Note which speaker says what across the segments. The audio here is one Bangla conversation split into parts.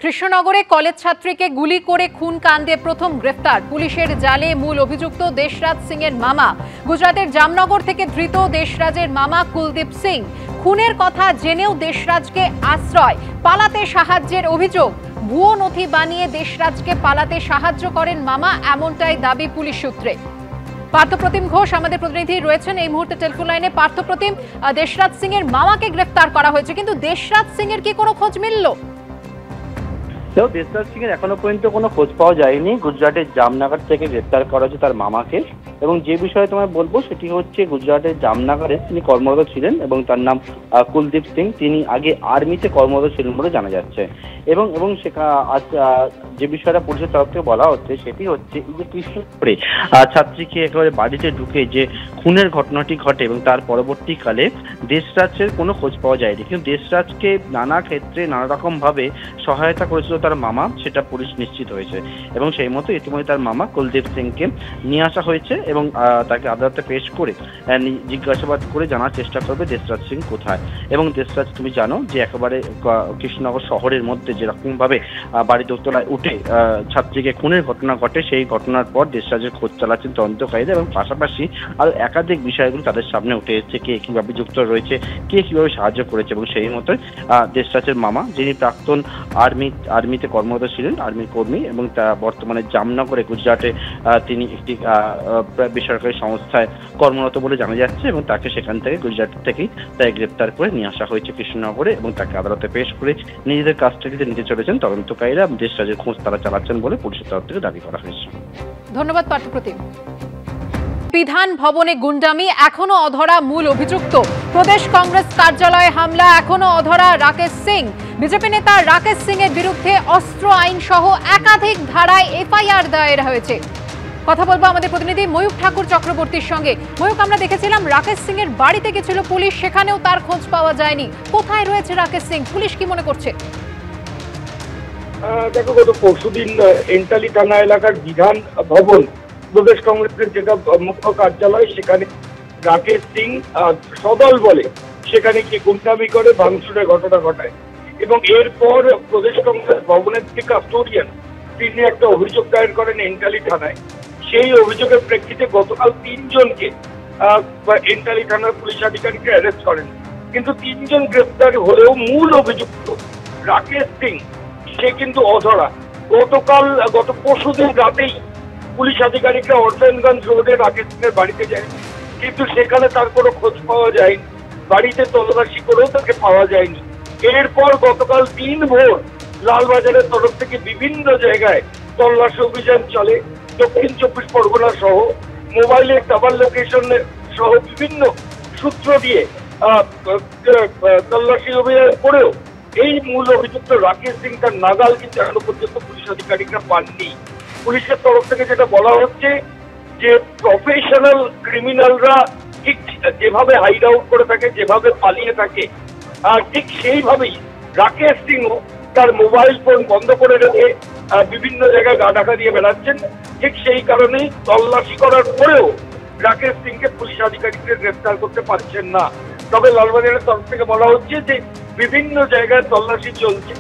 Speaker 1: কৃষ্ণনগরে কলেজ ছাত্রীকে গুলি করে খুন কাণ্ডে প্রথম গ্রেফতার পুলিশের জালে মূল অভিযুক্ত দেশরাজ সিং এর মামা। গুজরাটের জামনগর থেকে ধৃত দেশরাজের মামা কুলদীপ সিং। খুনের কথা জেনেও দেশরাজকে আশ্রয়, পালাতে সাহায্যের অভিযোগ। ভুয়ো নথি বানিয়ে দেশরাজকে পালাতে সাহায্য করেন মামা, এমনটাই দাবি পুলিশ সূত্রে। পার্থপ্রতিম ঘোষ আমাদের প্রতিনিধি রয়েছেন এই মুহূর্তে টেলিফোন লাইনে। পার্থপ্রতিম, দেশরাজ সিং এর মামাকে গ্রেফতার করা হয়েছে, কিন্তু দেশরাজ সিং এর কি কোনো খোঁজ মিলল?
Speaker 2: দেশরাজ সিং এর এখনো পর্যন্ত কোনো খোঁজ পাওয়া যায়নি। গুজরাটের জামনগর থেকে গ্রেফতার করা হয়েছে তার মামাকে, এবং যে বিষয়ে তোমায় বলবো সেটি হচ্ছে গুজরাটের জামনগরে তিনি কর্মরত ছিলেন এবং তার নাম কুলদীপ সিং। তিনি আগে আর্মিতে কর্মরত ছিলেন বলে জানা যাচ্ছে, এবং যে বিষয়টা পুলিশের তরফ থেকে বলা হচ্ছে সেটি হচ্ছে এই যে কৃষ্ণনগরে ছাত্রীকে একেবারে বাড়িতে ঢুকে যে খুনের ঘটনাটি ঘটে এবং তার পরবর্তীকালে দেশরাজের কোনো খোঁজ পাওয়া যায়নি, কিন্তু দেশরাজকে নানা ক্ষেত্রে নানা রকম ভাবে সহায়তা করেছিল তার মামা, সেটা পুলিশ নিশ্চিত হয়েছে। এবং সেই মতো ইতিমধ্যে তার মামা কুলদীপ সিংকে নিয়ে আসা হয়েছে এবং তাকে আদালতে পেশ করে জিজ্ঞাসাবাদ করে জানার চেষ্টা করবে দেশরাজ সিং কোথায়। এবং দেশরাজ, তুমি জানো যে একেবারে কৃষ্ণনগর শহরের মধ্যে যেরকম ভাবে বাড়ি দোতলায় উঠে ছাত্রীকে খুনের ঘটনা ঘটে, সেই ঘটনার পর দেশরাজের খোঁজ চালাচ্ছেন তদন্তকারীরা, এবং পাশাপাশি আরো একাধিক বিষয়গুলো তাদের সামনে উঠে এসেছে, কে কিভাবে যুক্ত রয়েছে, কে কিভাবে সাহায্য করেছে। এবং সেই মতো দেশরাজের মামা, যিনি প্রাক্তন আর্মিতে কর্মরত ছিলেন, আর্মির কর্মী, এবং তা বর্তমানে জামনগরে গুজরাটে তিনি একটি বেসরকারি সংস্থায় কর্মরত বলে জানা যাচ্ছে, এবং তাকে সেখান থেকে গুজরাট থেকেই তাই গ্রেপ্তার করে নিয়ে আসা হয়েছে কৃষ্ণনগরে, এবং তাকে আদালতে পেশ করে নিজেদের কাছ থেকে নিতে চলেছেন তদন্তকারীরা। দেশরাজের খোঁজ তারা চালাচ্ছেন বলে পুলিশের তরফ থেকে দাবি করা হয়েছে।
Speaker 1: ধন্যবাদ পার্থপ্রতিম। বিধান ভবনে গুন্ডামি, এখনো অধরা মূল অভিযুক্ত। প্রদেশ কংগ্রেস কার্যালয়ে হামলা, এখনো অধরা রাকেশ সিং। বিজেপি নেতা রাকেশ সিং এর বিরুদ্ধে অস্ত্র আইন সহ একাধিক ধারায় এফআইআর দায়ের হয়েছে। কথা বলবো আমাদের প্রতিনিধি ময়ূক ঠাকুর চক্রবর্তীর সঙ্গে। ময়ূক, আমরা দেখেছিলাম রাকেশ সিং এর বাড়িতে গেছিল পুলিশ, সেখানেও তার খোঁজ পাওয়া যায়নি। কোথায় রয়েছে রাকেশ সিং? পুলিশ কি মনে করছে?
Speaker 3: দেখো, গত পরশুদিন এন্টালি থানা এলাকার বিধান ভবন, প্রদেশ কংগ্রেসের যেটা মুখ্য কার্যালয়, সেখানে রাকেশ সিং সদল বলে সেখানে গিয়ে গুন্ডামি করে ভাঙচুরের ঘটনা ঘটায়, এবং এরপর প্রদেশ কংগ্রেস ভবনের যে কাস্টোডিয়ান তিনি একটা অভিযোগ দায়ের করেন এন্টালি থানায়। সেই অভিযোগের প্রেক্ষিতে গতকাল 3 জনকে এন্টালি থানার পুলিশ আধিকারিকরা অ্যারেস্ট করেন, কিন্তু 3 জন গ্রেফতার হলেও মূল অভিযুক্ত রাকেশ সিং সে কিন্তু অধরা। গত পরশুদিন রাতেই পুলিশ আধিকারিকরা অরফানগঞ্জ রোডে রাকেশ সিং এর বাড়িতে যায়, কিন্তু সেখানে তার কোনো খোঁজ পাওয়া যায়নি। বাড়িতে তল্লাশি করেও তাকে পাওয়া যায়নি। এরপর গতকাল 3 ভোর লালবাজারের তরফ থেকে বিভিন্ন জায়গায় তল্লাশি অভিযান চলে। দক্ষিণ 24 পরগনা সহ মোবাইলে টাওয়ার লোকেশন সহ বিভিন্ন সূত্র দিয়ে তল্লাশি অভিযান করেও এই মূল অভিযুক্ত রাকেশ সিং তার নাগাল কিন্তু এখনো পর্যন্ত পুলিশ আধিকারিকরা পাননি। পুলিশের তরফ থেকে যেটা বলা হচ্ছে যে প্রফেশনাল ক্রিমিনালরা ঠিক যেভাবে হাইড আউট করে থাকে, যেভাবে পালিয়ে থাকে, ঠিক সেইভাবেই রাকেশ সিংও তার মোবাইল ফোন বন্ধ করে রেখে বিভিন্ন জায়গায় গা ঢাকা দিয়ে বেড়াচ্ছেন। ঠিক সেই কারণেই তল্লাশি করার পরেও রাকেশ সিংকে পুলিশ আধিকারিকরা গ্রেফতার করতে পারছেন না। তবে লালবাজারের তরফ থেকে বলা হচ্ছে যে বিভিন্ন জায়গায় তল্লাশি চলছে,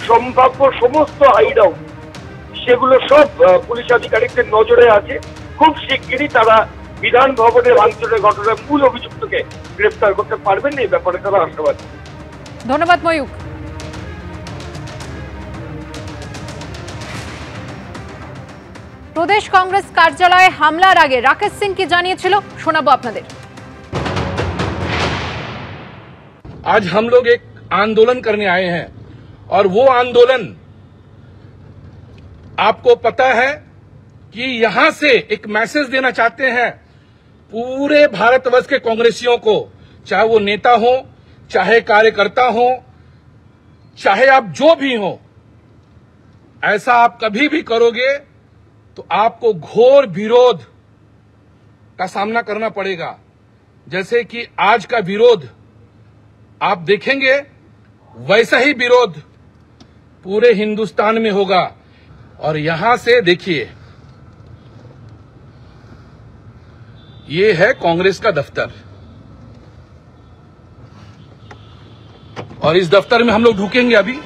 Speaker 3: সম্ভাব্য সমস্ত হাইড আউট সেগুলো সব পুলিশ আধিকারিকদের নজরে আছে। খুব শিগগিরই তারা বিধান ভবনের ভাঙচুরের ঘটনার মূল অভিযুক্তকে গ্রেফতার করতে পারবেন, এই ব্যাপারে তারা আশাবাদী।
Speaker 1: ধন্যবাদ ময়ূক। প্রদেশ কংগ্রেস কার্যালয়ে হামলার আগে রাকেশ সিং কি জানিয়েছিল শোনাবো আপনাদের।
Speaker 4: आज हम लोग एक आंदोलन करने आए हैं, और वो आंदोलन आपको पता है कि यहां से एक मैसेज देना चाहते हैं पूरे भारतवर्ष के कांग्रेसियों को, चाहे वो नेता हो, चाहे कार्यकर्ता हो, चाहे आप जो भी हो, ऐसा आप कभी भी करोगे तो आपको घोर विरोध का सामना करना पड़ेगा। जैसे कि आज का विरोध आप देखेंगे, वैसा ही विरोध पूरे हिंदुस्तान में होगा। और यहां से देखिए, ये है कांग्रेस का दफ्तर, और इस दफ्तर में हम लोग ढुकेंगे अभी।